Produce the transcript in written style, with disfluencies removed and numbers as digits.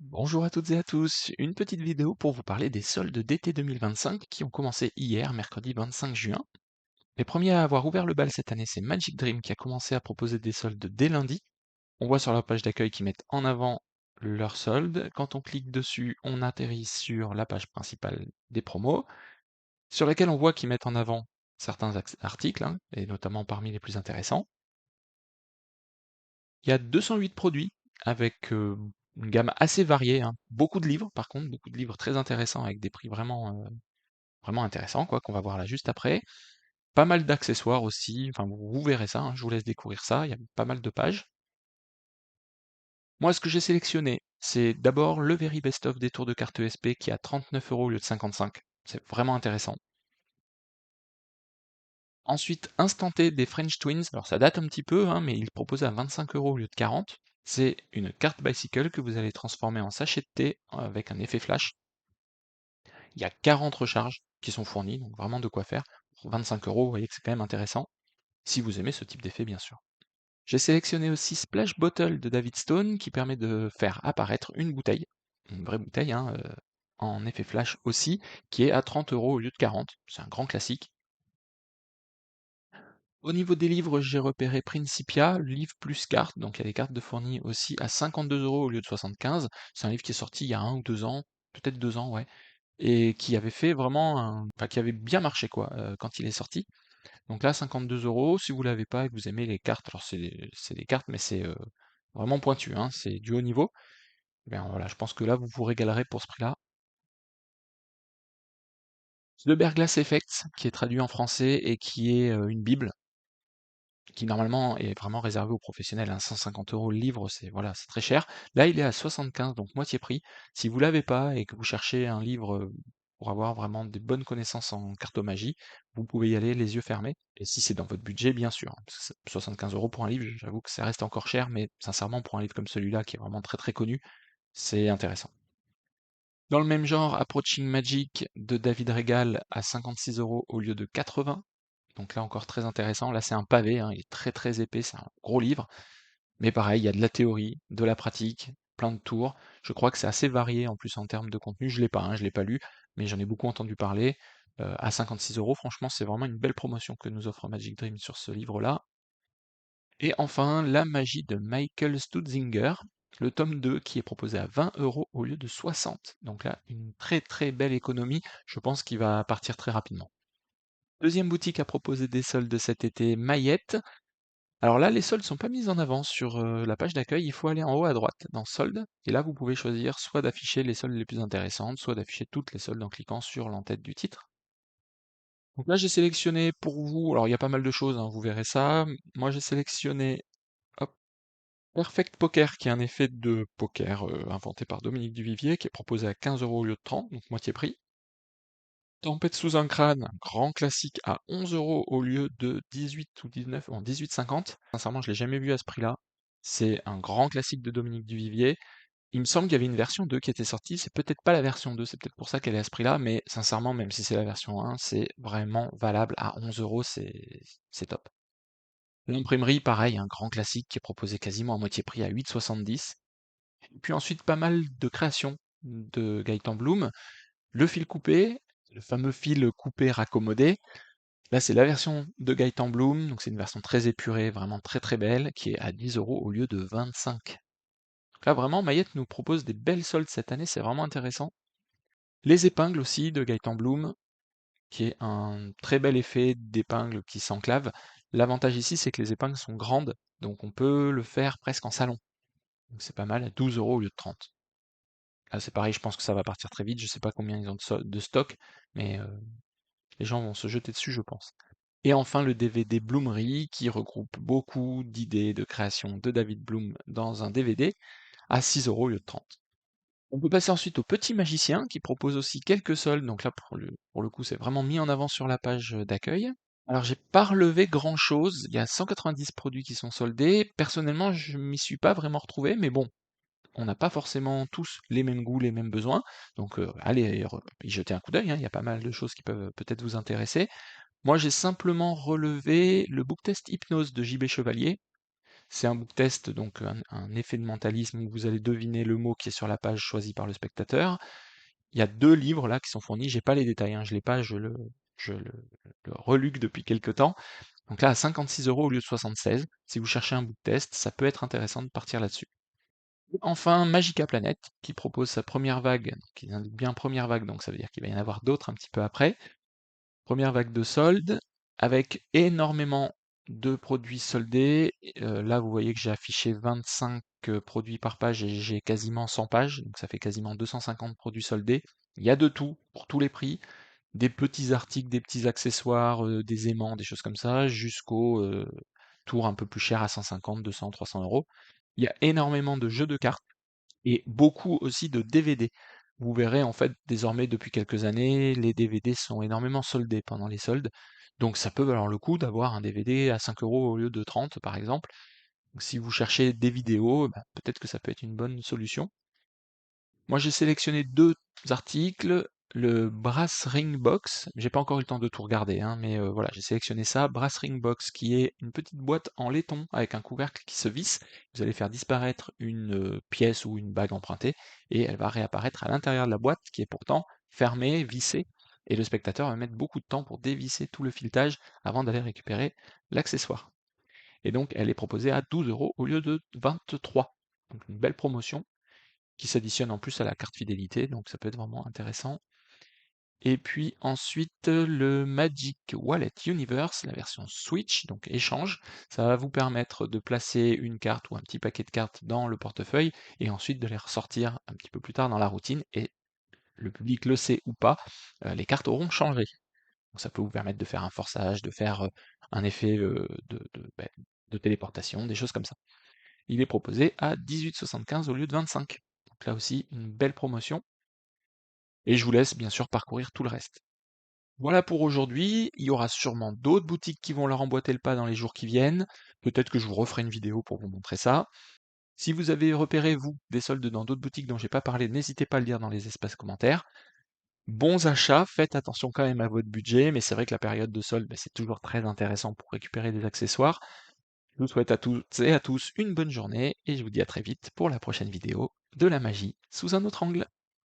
Bonjour à toutes et à tous, une petite vidéo pour vous parler des soldes d'été 2025 qui ont commencé hier, mercredi 25 juin. Les premiers à avoir ouvert le bal cette année, c'est Magic Dream qui a commencé à proposer des soldes dès lundi. On voit sur leur page d'accueil qu'ils mettent en avant leurs soldes. Quand on clique dessus, on atterrit sur la page principale des promos, sur laquelle on voit qu'ils mettent en avant certains articles, et notamment parmi les plus intéressants. Il y a 208 produits avec une gamme assez variée, beaucoup de livres par contre, beaucoup de livres très intéressants avec des prix vraiment intéressants, quoi, qu'on va voir là juste après. Pas mal d'accessoires aussi, enfin vous verrez ça, je vous laisse découvrir ça, il y a pas mal de pages. Moi, ce que j'ai sélectionné, c'est d'abord le Very Best of des tours de cartes ESP qui est à 39 € au lieu de 55. C'est vraiment intéressant. Ensuite, Instanté des French Twins, alors ça date un petit peu, mais il propose à 25 € au lieu de 40. C'est une carte bicycle que vous allez transformer en sachet de thé avec un effet flash. Il y a 40 recharges qui sont fournies, donc vraiment de quoi faire. Pour 25 €, vous voyez que c'est quand même intéressant, si vous aimez ce type d'effet bien sûr. J'ai sélectionné aussi Splash Bottle de David Stone qui permet de faire apparaître une bouteille, une vraie bouteille, en effet flash aussi, qui est à 30 € au lieu de 40. C'est un grand classique. Au niveau des livres, j'ai repéré Principia, livre plus cartes, donc il y a des cartes de fournies aussi à 52 € au lieu de 75. C'est un livre qui est sorti il y a 1 ou 2 ans, peut-être 2 ans, ouais, et qui avait fait vraiment enfin qui avait bien marché quoi, quand il est sorti. Donc là, 52 €, si vous l'avez pas et que vous aimez les cartes, alors c'est des cartes, mais c'est vraiment pointu, c'est du haut niveau. Eh bien voilà, je pense que là, vous vous régalerez pour ce prix-là. The Bear Glass Effect, qui est traduit en français et qui est une bible, qui normalement est vraiment réservé aux professionnels, 150 € le livre, c'est voilà, c'est très cher. Là, il est à 75, donc moitié prix. Si vous l'avez pas et que vous cherchez un livre pour avoir vraiment des bonnes connaissances en cartomagie, vous pouvez y aller les yeux fermés. Et si c'est dans votre budget, bien sûr, parce que 75 € pour un livre, j'avoue que ça reste encore cher, mais sincèrement, pour un livre comme celui-là, qui est vraiment très très connu, c'est intéressant. Dans le même genre, Approaching Magic de David Regal à 56 € au lieu de 80. Donc là encore très intéressant. Là c'est un pavé, il est très très épais, c'est un gros livre. Mais pareil, il y a de la théorie, de la pratique, plein de tours. Je crois que c'est assez varié en plus en termes de contenu. Je l'ai pas lu, mais j'en ai beaucoup entendu parler. À 56 €, franchement, c'est vraiment une belle promotion que nous offre Magic Dream sur ce livre-là. Et enfin, La magie de Michael Stutzinger, le tome 2 qui est proposé à 20 € au lieu de 60. Donc là, une très très belle économie. Je pense qu'il va partir très rapidement. Deuxième boutique à proposer des soldes cet été, Mayette. Alors là, les soldes sont pas mis en avant sur la page d'accueil, il faut aller en haut à droite dans soldes, et là vous pouvez choisir soit d'afficher les soldes les plus intéressantes, soit d'afficher toutes les soldes en cliquant sur l'entête du titre. Donc là j'ai sélectionné pour vous, alors il y a pas mal de choses, vous verrez ça. Moi j'ai sélectionné hop, Perfect Poker, qui est un effet de poker inventé par Dominique Duvivier, qui est proposé à 15 € au lieu de 30, donc moitié prix. Tempête sous un crâne, un grand classique à 11 € au lieu de 18 ou 19, en 18,50. Sincèrement, je l'ai jamais vu à ce prix-là. C'est un grand classique de Dominique Duvivier. Il me semble qu'il y avait une version 2 qui était sortie, c'est peut-être pas la version 2, c'est peut-être pour ça qu'elle est à ce prix-là, mais sincèrement, même si c'est la version 1, c'est vraiment valable à 11 €, c'est top. L'imprimerie, pareil, un grand classique qui est proposé quasiment à moitié prix à 8,70. Et puis ensuite, pas mal de créations de Gaëtan Bloom. Le fil coupé, le fameux fil coupé raccommodé. Là, c'est la version de Gaëtan Bloom, donc c'est une version très épurée, vraiment très très belle, qui est à 10 € au lieu de 25. Donc là, vraiment, Mayette nous propose des belles soldes cette année, c'est vraiment intéressant. Les épingles aussi de Gaëtan Bloom, qui est un très bel effet d'épingle qui s'enclave. L'avantage ici, c'est que les épingles sont grandes, donc on peut le faire presque en salon. Donc c'est pas mal, à 12 € au lieu de 30. Là, c'est pareil, je pense que ça va partir très vite, je sais pas combien ils ont de stock, mais les gens vont se jeter dessus, je pense. Et enfin, le DVD Bloomery, qui regroupe beaucoup d'idées de création de David Bloom dans un DVD, à 6 € au lieu de 30. On peut passer ensuite au Petit Magicien, qui propose aussi quelques soldes, donc là, pour le coup, c'est vraiment mis en avant sur la page d'accueil. Alors, j'ai pas relevé grand-chose, il y a 190 produits qui sont soldés. Personnellement, je m'y suis pas vraiment retrouvé, mais bon, on n'a pas forcément tous les mêmes goûts, les mêmes besoins, donc allez y jeter un coup d'œil, il y a pas mal de choses qui peuvent peut-être vous intéresser. Moi, j'ai simplement relevé le book test hypnose de JB Chevalier, C'est un book test, donc un effet de mentalisme où vous allez deviner le mot qui est sur la page choisie par le spectateur. Il y a 2 livres là qui sont fournis, j'ai pas les détails, hein, je l'ai pas, je le reluque depuis quelque temps. Donc là, à 56 € au lieu de 76, si vous cherchez un book test, ça peut être intéressant de partir là-dessus. Enfin, Magica Planet, qui propose sa première vague, qui indique bien première vague, donc ça veut dire qu'il va y en avoir d'autres un petit peu après. Première vague de soldes, avec énormément de produits soldés. Là, vous voyez que j'ai affiché 25 produits par page et j'ai quasiment 100 pages, donc ça fait quasiment 250 produits soldés. Il y a de tout, pour tous les prix, des petits articles, des petits accessoires, des aimants, des choses comme ça, jusqu'aux tours un peu plus chers à 150, 200, 300 €. Il y a énormément de jeux de cartes et beaucoup aussi de DVD. Vous verrez en fait désormais depuis quelques années, les DVD sont énormément soldés pendant les soldes, donc ça peut valoir le coup d'avoir un DVD à 5 € au lieu de 30 par exemple. Donc, si vous cherchez des vidéos, bah, peut-être que ça peut être une bonne solution. Moi, j'ai sélectionné 2 articles, le Brass Ring Box, j'ai pas encore eu le temps de tout regarder, hein, mais voilà, j'ai sélectionné ça. Brass Ring Box, qui est une petite boîte en laiton avec un couvercle qui se visse. Vous allez faire disparaître une pièce ou une bague empruntée, et elle va réapparaître à l'intérieur de la boîte, qui est pourtant fermée, vissée, et le spectateur va mettre beaucoup de temps pour dévisser tout le filetage avant d'aller récupérer l'accessoire. Et donc, elle est proposée à 12 € au lieu de 23. Donc une belle promotion qui s'additionne en plus à la carte fidélité, donc ça peut être vraiment intéressant. Et puis ensuite, le Magic Wallet Universe, la version Switch, donc échange, ça va vous permettre de placer une carte ou un petit paquet de cartes dans le portefeuille et ensuite de les ressortir un petit peu plus tard dans la routine, et le public le sait ou pas, les cartes auront changé. Donc ça peut vous permettre de faire un forçage, de faire un effet de téléportation, des choses comme ça. Il est proposé à 18,75 au lieu de 25. Donc là aussi, une belle promotion. Et je vous laisse bien sûr parcourir tout le reste. Voilà pour aujourd'hui, il y aura sûrement d'autres boutiques qui vont leur emboîter le pas dans les jours qui viennent. Peut-être que je vous referai une vidéo pour vous montrer ça. Si vous avez repéré, vous, des soldes dans d'autres boutiques dont j'ai pas parlé, n'hésitez pas à le dire dans les espaces commentaires. Bons achats, faites attention quand même à votre budget, mais c'est vrai que la période de solde, c'est toujours très intéressant pour récupérer des accessoires. Je vous souhaite à toutes et à tous une bonne journée et je vous dis à très vite pour la prochaine vidéo de la magie sous un autre angle.